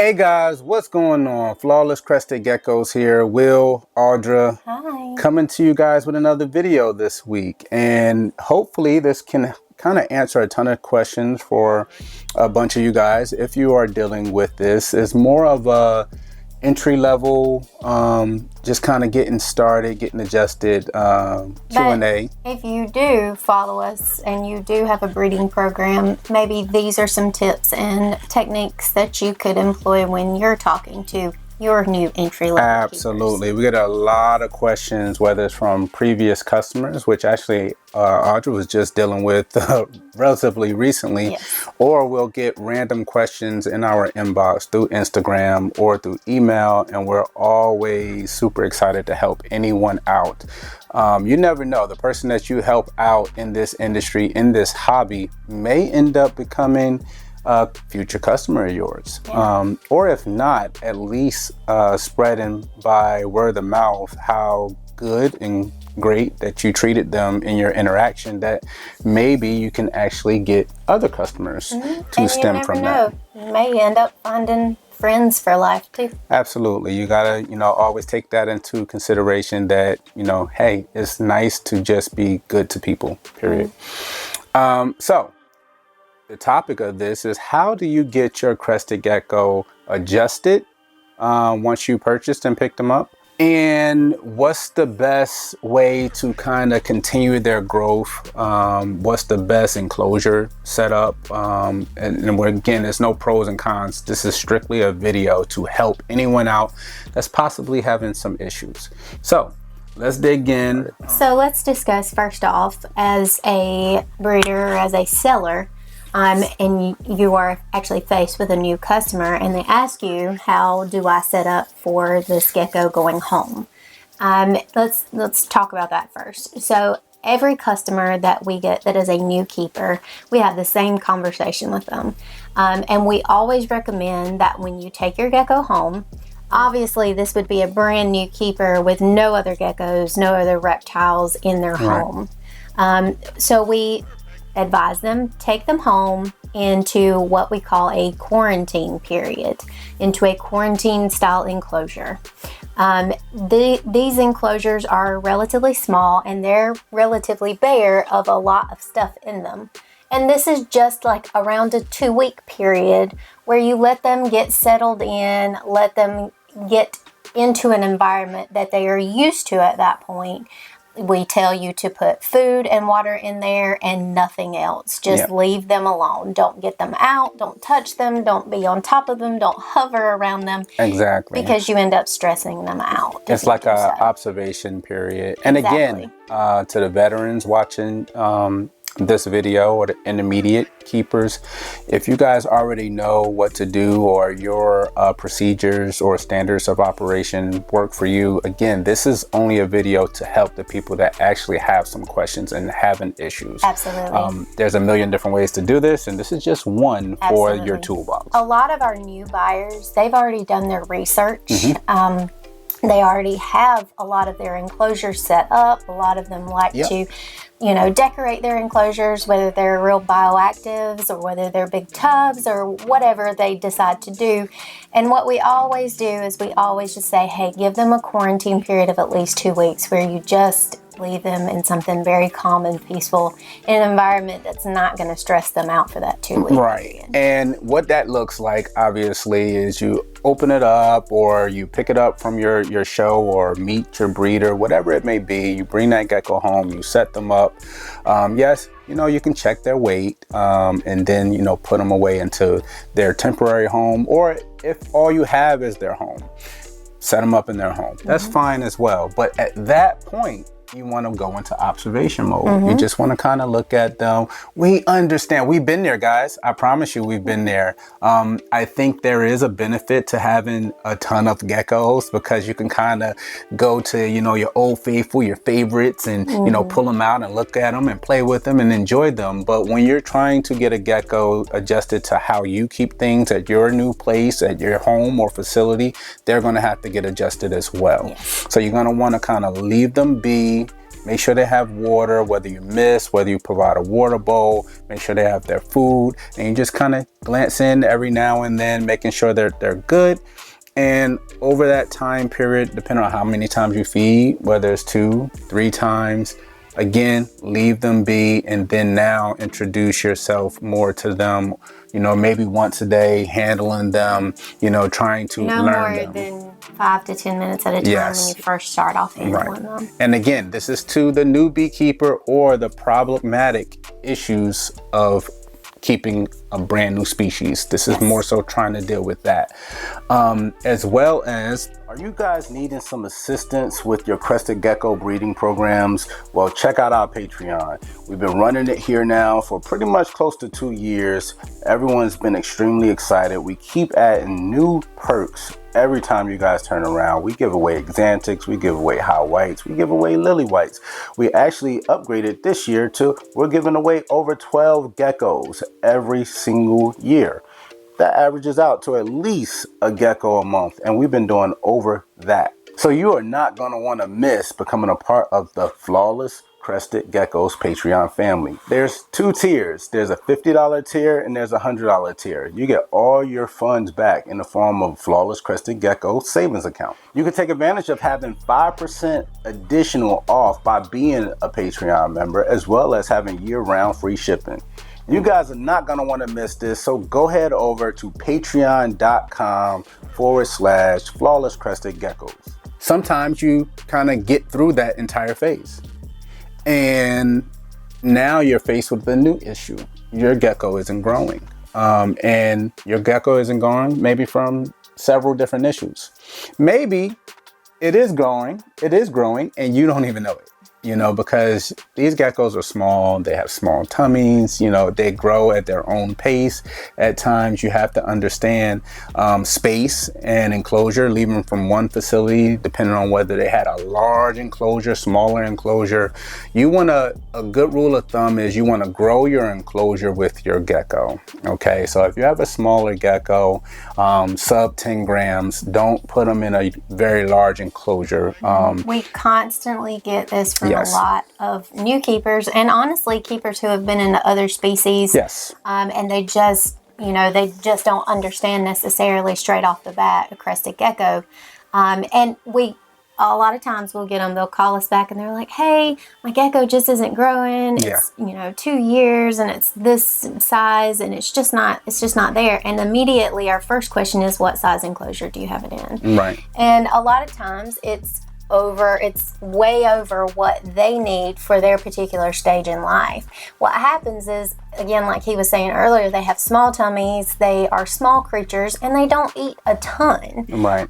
Hey guys, what's going on? Flawless Crested Geckos here. Will, Audra, Hi. coming to you guys with another video this week. And hopefully this can kind of answer a ton of questions for a bunch of you guys. If you are dealing with this, it's more of a entry level, just kind of getting started, getting adjusted Q&A. If you do follow us and you do have a breeding program, maybe these are some tips and techniques that you could employ when you're talking to your new entry level Absolutely. keepers. We get a lot of questions, whether it's from previous customers, which actually Audra was just dealing with relatively recently, Yes. or we'll get random questions in our inbox through Instagram or through email, and we're always super excited to help anyone out. You never know, the person that you help out in this industry, in this hobby, may end up becoming a future customer of yours. Yeah. Or if not, at least spreading by word of mouth how good and great that you treated them in your interaction, that maybe you can actually get other customers to stem from that. You may end up finding friends for life too. Absolutely. You gotta, always take that into consideration that, hey, it's nice to just be good to people, period. So the topic of this is, how do you get your Crested Gecko adjusted once you purchased and picked them up? And what's the best way to kind of continue their growth? What's the best enclosure setup? Again, there's no pros and cons. This is strictly a video to help anyone out that's possibly having some issues. So let's dig in. So let's discuss first off, as a breeder or as a seller, and you are actually faced with a new customer and they ask you, how do I set up for this gecko going home? Let's talk about that first. So every customer that we get that is a new keeper, we have the same conversation with them. And we always recommend that when you take your gecko home, obviously this would be a brand new keeper with no other geckos, no other reptiles in their home. So we advise them, take them home into what we call a quarantine period, into a quarantine style enclosure. These enclosures are relatively small and they're relatively bare of a lot of stuff in them. And this is just like around a 2-week period where you let them get settled in, let them get into an environment that they are used to at that point. We tell you to put food and water in there and nothing else. Just leave them alone. Don't get them out. Don't touch them. Don't be on top of them. Don't hover around them. Exactly. Because you end up stressing them out. It's like an observation period. And again, to the veterans watching this video, or the intermediate keepers, if you guys already know what to do, or your procedures or standards of operation work for you, again, this is only a video to help the people that actually have some questions and having issues. Absolutely. There's a million different ways to do this, and this is just one for your toolbox. A lot of our new buyers, they've already done their research. They already have a lot of their enclosures set up. A lot of them like to, decorate their enclosures, whether they're real bioactives or whether they're big tubs or whatever they decide to do. And what we always do is we always just say, hey, give them a quarantine period of at least 2 weeks where you just leave them in something very calm and peaceful, in an environment that's not going to stress them out for that 2 weeks. Right. And what that looks like, obviously, is you open it up, or you pick it up from your show or meet your breeder, whatever it may be. You bring that gecko home, you set them up. Yes, you can check their weight, and then, put them away into their temporary home, or if all you have is their home, set them up in their home. That's fine as well. But at that point, you want to go into observation mode. You just want to kind of look at them. We understand. We've been there, guys. I promise you, we've been there. I think there is a benefit to having a ton of geckos, because you can kind of go to, your old faithful, your favorites, and, pull them out and look at them and play with them and enjoy them. But when you're trying to get a gecko adjusted to how you keep things at your new place, at your home or facility, they're going to have to get adjusted as well. So you're going to want to kind of leave them be, be. Make sure they have water, whether you miss, whether you provide a water bowl, make sure they have their food, and you just kind of glance in every now and then, making sure they're good. And over that time period, depending on how many times you feed, whether it's 2, 3 times, again, leave them be, and then now introduce yourself more to them, maybe once a day, handling them, trying to no learn more them. Than 5 to 10 minutes at a time. Yes. When you first start off handling them. And again, this is to the new beekeeper or the problematic issues of keeping a brand new species. This is more so trying to deal with that. As well as, are you guys needing some assistance with your crested gecko breeding programs? Well, check out our Patreon. We've been running it here now for pretty much close to 2 years. Everyone's been extremely excited. We keep adding new perks every time you guys turn around. We give away Xanthics, we give away high whites, we give away lily whites. We actually upgraded this year to, we're giving away over 12 geckos every single year. That averages out to at least a gecko a month, and we've been doing over that. So you are not going to want to miss becoming a part of the Flawless Crested Geckos Patreon family. There's 2 tiers. There's a $50 tier and there's a $100 tier. You get all your funds back in the form of Flawless Crested Gecko savings account. You can take advantage of having 5% additional off by being a Patreon member, as well as having year-round free shipping. You guys are not going to want to miss this, so go head over to patreon.com/Flawless Crested Geckos. Sometimes you kind of get through that entire phase, and now you're faced with a new issue. Your gecko isn't growing, and your gecko isn't growing maybe from several different issues. Maybe it is growing, and you don't even know it. Because these geckos are small, they have small tummies, they grow at their own pace. At times you have to understand space and enclosure, leaving from one facility, depending on whether they had a large enclosure, smaller enclosure. You want a good rule of thumb is you want to grow your enclosure with your gecko. Okay, so if you have a smaller gecko, sub 10 grams, don't put them in a very large enclosure. We constantly get this from a lot of new keepers, and honestly keepers who have been into other species. Yes. And they just don't understand necessarily straight off the bat a crested gecko. And we, a lot of times we'll get them, they'll call us back and they're like, hey, my gecko just isn't growing. It's, 2 years and it's this size and it's just not there. And immediately our first question is, what size enclosure do you have it in? Right. And a lot of times it's way over what they need for their particular stage in life. What happens is, again, like he was saying earlier, they have small tummies, they are small creatures, and they don't eat a ton. Right.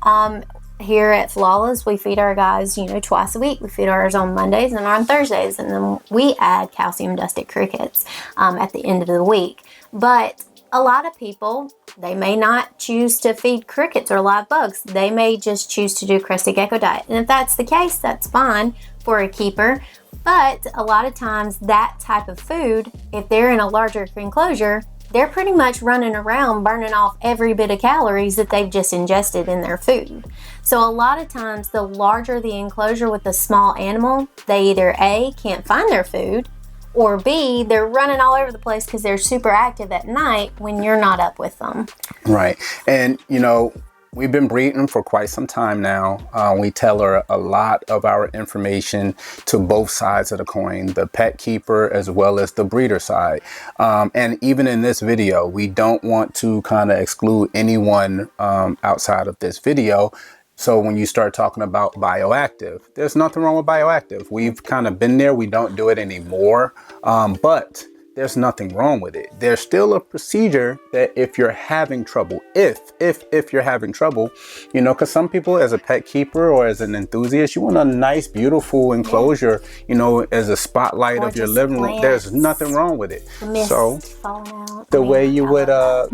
Here at Flawless, we feed our guys, twice a week. We feed ours on Mondays and on Thursdays, and then we add calcium dusted crickets at the end of the week. But a lot of people, they may not choose to feed crickets or live bugs. They may just choose to do crested gecko diet. And if that's the case, that's fine for a keeper. But a lot of times that type of food, if they're in a larger enclosure, they're pretty much running around burning off every bit of calories that they've just ingested in their food. So a lot of times the larger the enclosure with the small animal, they either A, can't find their food, or B, they're running all over the place because they're super active at night when you're not up with them. Right. And, we've been breeding for quite some time now. We tell her a lot of our information to both sides of the coin, the pet keeper as well as the breeder side. And even in this video, we don't want to kind of exclude anyone outside of this video. So when you start talking about bioactive, there's nothing wrong with bioactive. We've kind of been there. We don't do it anymore, but there's nothing wrong with it. There's still a procedure that if you're having trouble, if you're having trouble, because some people as a pet keeper or as an enthusiast, you want a nice, beautiful enclosure, as a spotlight of your living room. There's nothing wrong with it. So the way you would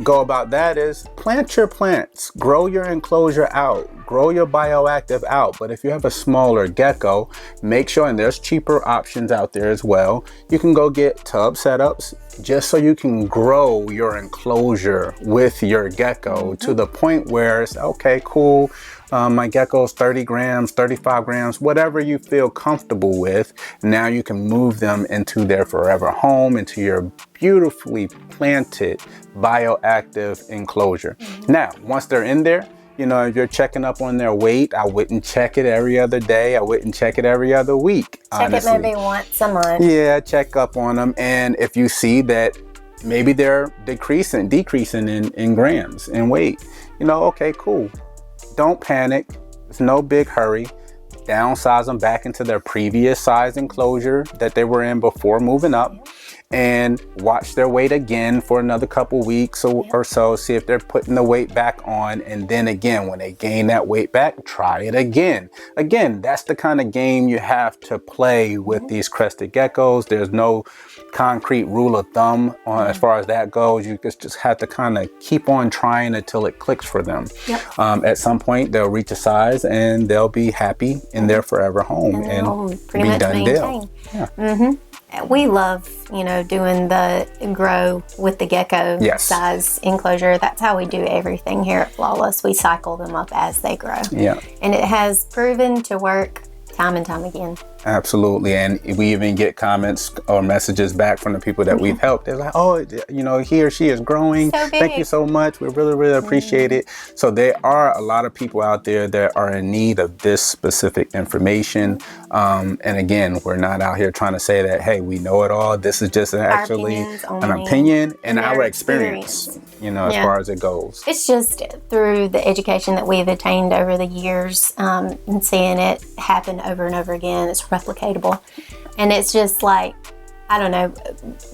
go about that is plant your plants, grow your enclosure out. grow your bioactive out. But if you have a smaller gecko, make sure, and there's cheaper options out there as well, you can go get tub setups just so you can grow your enclosure with your gecko to the point where it's okay, cool. My gecko's 30 grams, 35 grams, whatever you feel comfortable with. Now you can move them into their forever home, into your beautifully planted bioactive enclosure. Now, once they're in there, you know, if you're checking up on their weight, I wouldn't check it every other day. I wouldn't check it every other week. Check it maybe once a month. Yeah, check up on them. And if you see that maybe they're decreasing in grams in weight, you know, okay, cool. Don't panic. It's no big hurry. Downsize them back into their previous size enclosure that they were in before moving up, and watch their weight again for another couple weeks or so. See if they're putting the weight back on. And then again, when they gain that weight back, try it again. Again, that's the kind of game you have to play with these crested geckos. There's no concrete rule of thumb on as far as that goes. You just have to kind of keep on trying until it clicks for them. At some point, they'll reach a size and they'll be happy in their forever home and pretty much done maintain. deal. We love, you know, doing the grow with the gecko size enclosure. That's how we do everything here at Flawless. We cycle them up as they grow. And it has proven to work time and time again. Absolutely. And we even get comments or messages back from the people that we've helped. They're like, oh, you know, he or she is growing. So thank you so much. We really, really appreciate it. So there are a lot of people out there that are in need of this specific information. And again, we're not out here trying to say that, hey, we know it all. This is just actually an opinion and our experience, you know, as far as it goes. It's just through the education that we've attained over the years and seeing it happen over and over again. It's replicatable. And it's just like, I don't know,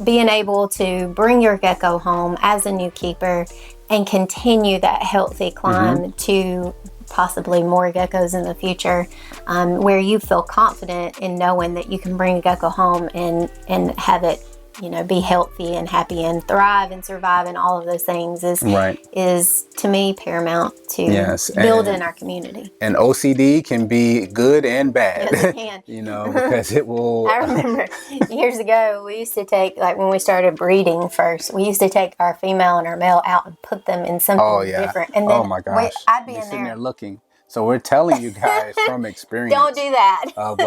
being able to bring your gecko home as a new keeper and continue that healthy climb to possibly more geckos in the future, where you feel confident in knowing that you can bring a gecko home and have it, you know, be healthy and happy and thrive and survive and all of those things is to me paramount to building our community. And OCD can be good and bad. Yes, it can. You know, because it will. I remember years ago we used to take, like when we started breeding first, we used to take our female and our male out and put them in something different. And then my gosh, I'd be you're in sitting there looking. So we're telling you guys from experience. Don't do that. Of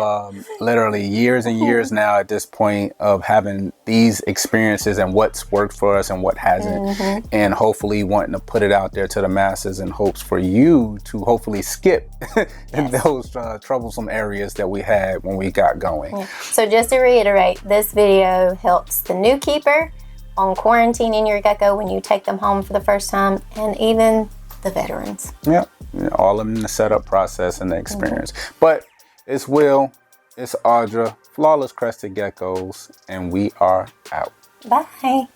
literally years and years now at this point of having these experiences and what's worked for us and what hasn't. And hopefully wanting to put it out there to the masses in hopes for you to hopefully skip in those troublesome areas that we had when we got going. So just to reiterate, this video helps the new keeper on quarantining your gecko when you take them home for the first time, and even the veterans. All in the setup process and the experience. But it's Will, it's Audra, Flawless Crested Geckos, and we are out. Bye.